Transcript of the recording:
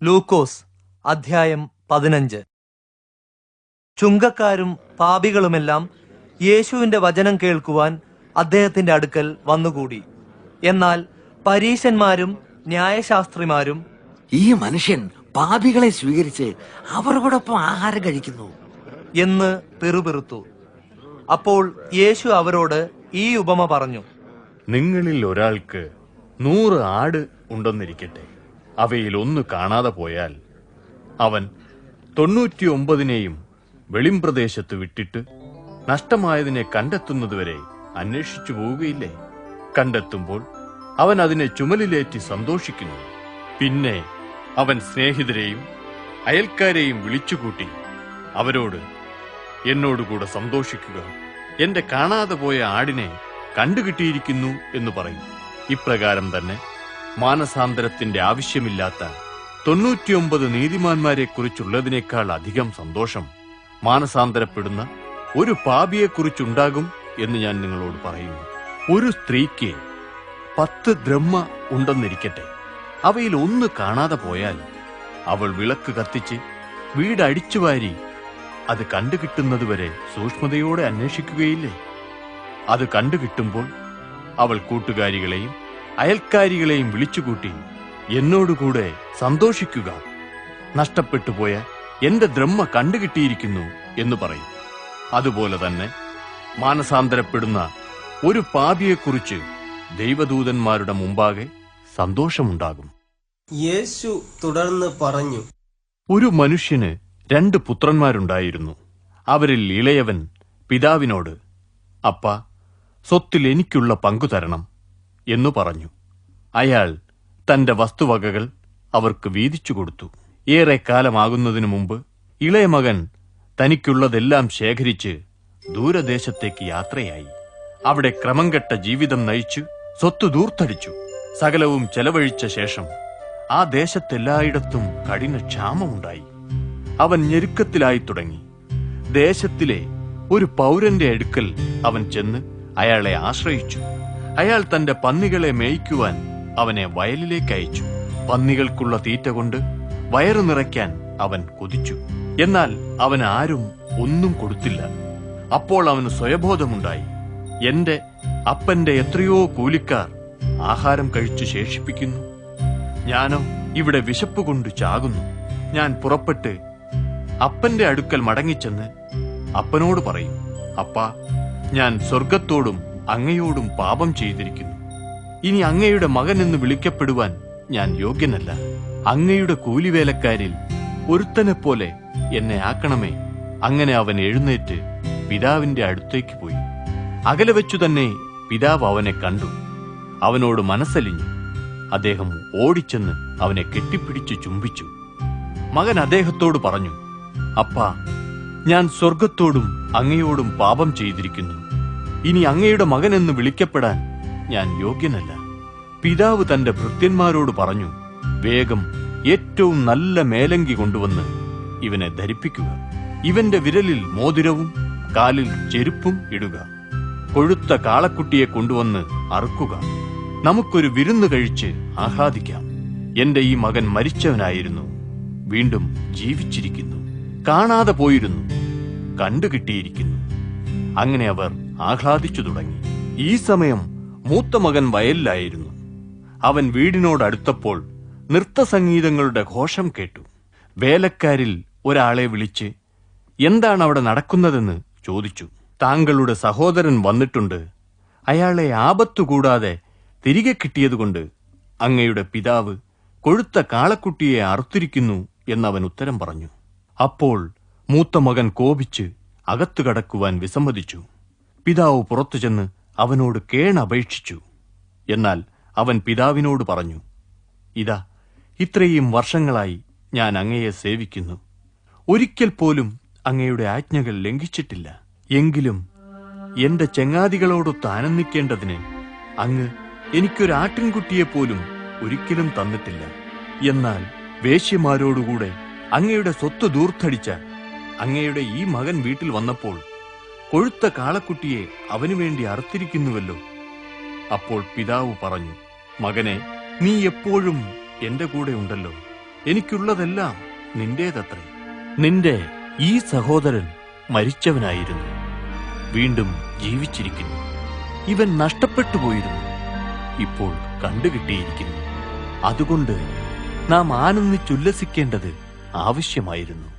ലൂക്കോസ് അധ്യായം 15. ചുങ്കക്കാരും പാപികളുമെല്ലാം യേശുവിന്റെ വചനം കേൾക്കുവാൻ അദ്ദേഹത്തിന്റെ അടുക്കൽ വന്നുകൂടി. എന്നാൽ പരീശന്മാരും ന്യായശാസ്ത്രിമാരും, ഈ മനുഷ്യൻ പാപികളെ സ്വീകരിച്ച് അവരോടൊപ്പം ആഹാരം കഴിക്കുന്നു എന്ന് പിറുപിറുത്തു. അപ്പോൾ യേശു അവരോട് ഈ ഉപമ പറഞ്ഞു. നിങ്ങളിൽ ഒരാൾക്ക് 100 ആട് ഉണ്ടെന്നിരിക്കട്ടെ. അവയിൽ ഒന്ന് കാണാതെ പോയാൽ അവൻ 99 വെളിംപ്രദേശത്ത് വിട്ടിട്ട് നഷ്ടമായതിനെ കണ്ടെത്തുന്നതുവരെ അന്വേഷിച്ചു പോവുകയില്ലേ? കണ്ടെത്തുമ്പോൾ അവൻ അതിനെ ചുമലിലേറ്റി സന്തോഷിക്കുന്നു. പിന്നെ അവൻ സ്നേഹിതരെയും അയൽക്കാരെയും വിളിച്ചുകൂട്ടി അവരോട്, എന്നോടുകൂടെ സന്തോഷിക്കുക, എന്റെ കാണാതെ പോയ ആടിനെ കണ്ടുകിട്ടിയിരിക്കുന്നു എന്ന് പറയും. ഇപ്രകാരം തന്നെ മാനസാന്തരത്തിന്റെ ആവശ്യമില്ലാത്ത 99 നീതിമാന്മാരെ കുറിച്ചുള്ളതിനേക്കാൾ അധികം സന്തോഷം മാനസാന്തരപ്പെടുന്ന ഒരു പാപിയെക്കുറിച്ചുണ്ടാകും എന്ന് ഞാൻ നിങ്ങളോട് പറയുന്നു. ഒരു സ്ത്രീക്ക് 10 ദ്രഹ്മ ഉണ്ടെന്നിരിക്കട്ടെ. അവയിൽ ഒന്ന് കാണാതെ പോയാൽ അവൾ വിളക്ക് കത്തിച്ച് വീട് അടിച്ചുവാരി അത് കണ്ടുകിട്ടുന്നതുവരെ സൂക്ഷ്മതയോടെ അന്വേഷിക്കുകയില്ലേ? അത് കണ്ടുകിട്ടുമ്പോൾ അവൾ കൂട്ടുകാരികളെയും അയൽക്കാരികളെയും വിളിച്ചുകൂട്ടി, എന്നോടുകൂടെ സന്തോഷിക്കുക, നഷ്ടപ്പെട്ടുപോയ എന്റെ ദ്രഹ്മ കണ്ടുകിട്ടിയിരിക്കുന്നു എന്ന് പറയും. അതുപോലെ തന്നെ മാനസാന്തരപ്പെടുന്ന ഒരു പാപിയെക്കുറിച്ച് ദൈവദൂതന്മാരുടെ മുമ്പാകെ സന്തോഷമുണ്ടാകും. യേശു തുടർന്ന് പറഞ്ഞു, ഒരു മനുഷ്യന് 2 പുത്രന്മാരുണ്ടായിരുന്നു. അവരിൽ ഇളയവൻ പിതാവിനോട്, അപ്പാ, സ്വത്തിൽ എനിക്കുള്ള പങ്കു തരണം എന്നു പറഞ്ഞു. അയാൾ തന്റെ വസ്തുവകകൾ അവർക്ക് വീതിച്ചു കൊടുത്തു. ഏറെ കാലമാകുന്നതിനു മുമ്പ് ഇളയ മകൻ തനിക്കുള്ളതെല്ലാം ശേഖരിച്ച് ദൂരദേശത്തേക്ക് യാത്രയായി. അവിടെ ക്രമംകെട്ട ജീവിതം നയിച്ചു സ്വത്ത് ദൂർത്തടിച്ചു. സകലവും ചെലവഴിച്ച ശേഷം ആ ദേശത്തെല്ലായിടത്തും കഠിന ക്ഷാമമുണ്ടായി. അവൻ ഞെരുക്കത്തിലായി തുടങ്ങി. ദേശത്തിലെ ഒരു പൗരന്റെ അടുക്കൽ അവൻ ചെന്ന് അയാളെ ആശ്രയിച്ചു. അയാൾ തന്റെ പന്നികളെ മേയ്ക്കുവാൻ അവനെ വയലിലേക്ക് അയച്ചു. പന്നികൾക്കുള്ള തീറ്റ കൊണ്ട് വയറു നിറയ്ക്കാൻ അവൻ കൊതിച്ചു. എന്നാൽ അവന് ആരും ഒന്നും കൊടുത്തില്ല. അപ്പോൾ അവന് സ്വയബോധമുണ്ടായി, എന്റെ അപ്പന്റെ എത്രയോ കൂലിക്കാർ ആഹാരം കഴിച്ചു ശേഷിപ്പിക്കുന്നു, ഞാനോ ഇവിടെ വിശപ്പ് കൊണ്ട് ചാകുന്നു. ഞാൻ പുറപ്പെട്ട് അപ്പന്റെ അടുക്കൽ മടങ്ങിച്ചെന്ന് അപ്പനോട് പറയും, അപ്പാ, ഞാൻ സ്വർഗത്തോടും അങ്ങയോടും പാപം ചെയ്തിരിക്കുന്നു. ഇനി അങ്ങയുടെ മകൻ എന്ന് വിളിക്കപ്പെടുവാൻ ഞാൻ യോഗ്യനല്ല. അങ്ങയുടെ കൂലിവേലക്കാരിൽ ഒരുത്തനെപ്പോലെ എന്നെ ആക്കണമേ. അങ്ങനെ അവൻ എഴുന്നേറ്റ് പിതാവിന്റെ അടുത്തേക്ക് പോയി. അകലെ വെച്ചു തന്നെ പിതാവ് അവനെ കണ്ടു. അവനോട് മനസ്സലിഞ്ഞു. അദ്ദേഹം ഓടിച്ചെന്ന് അവനെ കെട്ടിപ്പിടിച്ചു ചുംബിച്ചു. മകൻ അദ്ദേഹത്തോട് പറഞ്ഞു, അപ്പാ, ഞാൻ സ്വർഗത്തോടും അങ്ങയോടും പാപം ചെയ്തിരിക്കുന്നു. ഇനി അങ്ങയുടെ മകൻ എന്ന് വിളിക്കപ്പെടാൻ ഞാൻ യോഗ്യനല്ല. പിതാവ് തന്റെ ഭൃത്യന്മാരോട് പറഞ്ഞു, വേഗം ഏറ്റവും നല്ല മേലങ്കി കൊണ്ടുവന്ന് ഇവനെ ധരിപ്പിക്കുക. ഇവന്റെ വിരലിൽ മോതിരവും കാലിൽ ചെരുപ്പും ഇടുക. കൊഴുത്ത കാളക്കുട്ടിയെ കൊണ്ടുവന്ന് അറുക്കുക. നമുക്കൊരു വിരുന്ന് കഴിച്ച് ആഹ്ലാദിക്കാം. എന്റെ ഈ മകൻ മരിച്ചവനായിരുന്നു, വീണ്ടും ജീവിച്ചിരിക്കുന്നു. കാണാതെ പോയിരുന്നു, കണ്ടുകിട്ടിയിരിക്കുന്നു. അങ്ങനെ അവർ ആഹ്ലാദിച്ചു തുടങ്ങി. ഈ സമയം മൂത്ത മകൻ വയലിലായിരുന്നു. അവൻ വീടിനോടടുത്തപ്പോൾ നൃത്തസംഗീതങ്ങളുടെ ഘോഷം കേട്ടു. വേലക്കാരിൽ ഒരാളെ വിളിച്ച്, എന്താണ് അവിടെ നടക്കുന്നതെന്ന് ചോദിച്ചു. താങ്കളുടെ സഹോദരൻ വന്നിട്ടുണ്ട്. അയാളെ ആപത്തുകൂടാതെ തിരികെ കിട്ടിയതുകൊണ്ട് അങ്ങയുടെ പിതാവ് കൊഴുത്ത കാളക്കുട്ടിയെ അറുത്തിരിക്കുന്നു എന്നവൻ ഉത്തരം പറഞ്ഞു. അപ്പോൾ മൂത്ത മകൻ കോപിച്ച് അകത്തു കടക്കുവാൻ വിസമ്മതിച്ചു. പിതാവ് പുറത്തു ചെന്ന് അവനോട് കേണപേക്ഷിച്ചു. എന്നാൽ അവൻ പിതാവിനോട് പറഞ്ഞു, ഇതാ, ഇത്രയും വർഷങ്ങളായി ഞാൻ അങ്ങയെ സേവിക്കുന്നു. ഒരിക്കൽ പോലും അങ്ങയുടെ ആജ്ഞകൾ ലംഘിച്ചിട്ടില്ല. എങ്കിലും എന്റെ ചങ്ങാതികളോടൊത്ത് ആനന്ദിക്കേണ്ടതിന് അങ്ങ് എനിക്കൊരു ആട്ടിൻകുട്ടിയെപ്പോലും ഒരിക്കലും തന്നിട്ടില്ല. എന്നാൽ വേശ്യമാരോടുകൂടെ അങ്ങയുടെ സ്വത്ത് ദൂർത്തടിച്ച അങ്ങയുടെ ഈ മകൻ വീട്ടിൽ വന്നപ്പോൾ കൊഴുത്ത കാളക്കുട്ടിയെ അവനു വേണ്ടി അറുത്തിരിക്കുന്നുവല്ലോ. അപ്പോൾ പിതാവ് പറഞ്ഞു, മകനെ, നീ എപ്പോഴും എന്റെ കൂടെ ഉണ്ടല്ലോ. എനിക്കുള്ളതെല്ലാം നിന്റേതത്രേ. നിന്റെ ഈ സഹോദരൻ മരിച്ചവനായിരുന്നു, വീണ്ടും ജീവിച്ചിരിക്കുന്നു. ഇവൻ നഷ്ടപ്പെട്ടുപോയിരുന്നു, ഇപ്പോൾ കണ്ടുകിട്ടിയിരിക്കുന്നു. അതുകൊണ്ട് നാം ആനന്ദിച്ചുല്ലസിക്കേണ്ടത് ആവശ്യമായിരുന്നു.